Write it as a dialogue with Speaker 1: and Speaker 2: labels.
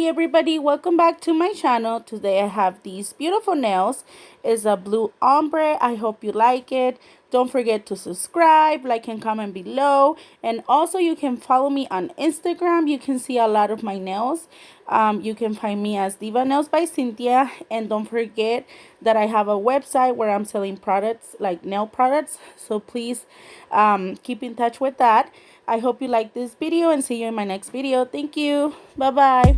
Speaker 1: Hey everybody, welcome back to my channel. Today I have these beautiful nails. It's a blue ombre. I hope you like it. Don't forget to subscribe, like and comment below. And also you can follow me on Instagram. You can see a lot of my nails. You can find me as Diva Nails by Cynthia. And don't forget that I have a website where I'm selling products like nail products. So please keep in touch with that. I hope you like this video and see you in my next video. Thank you. Bye bye.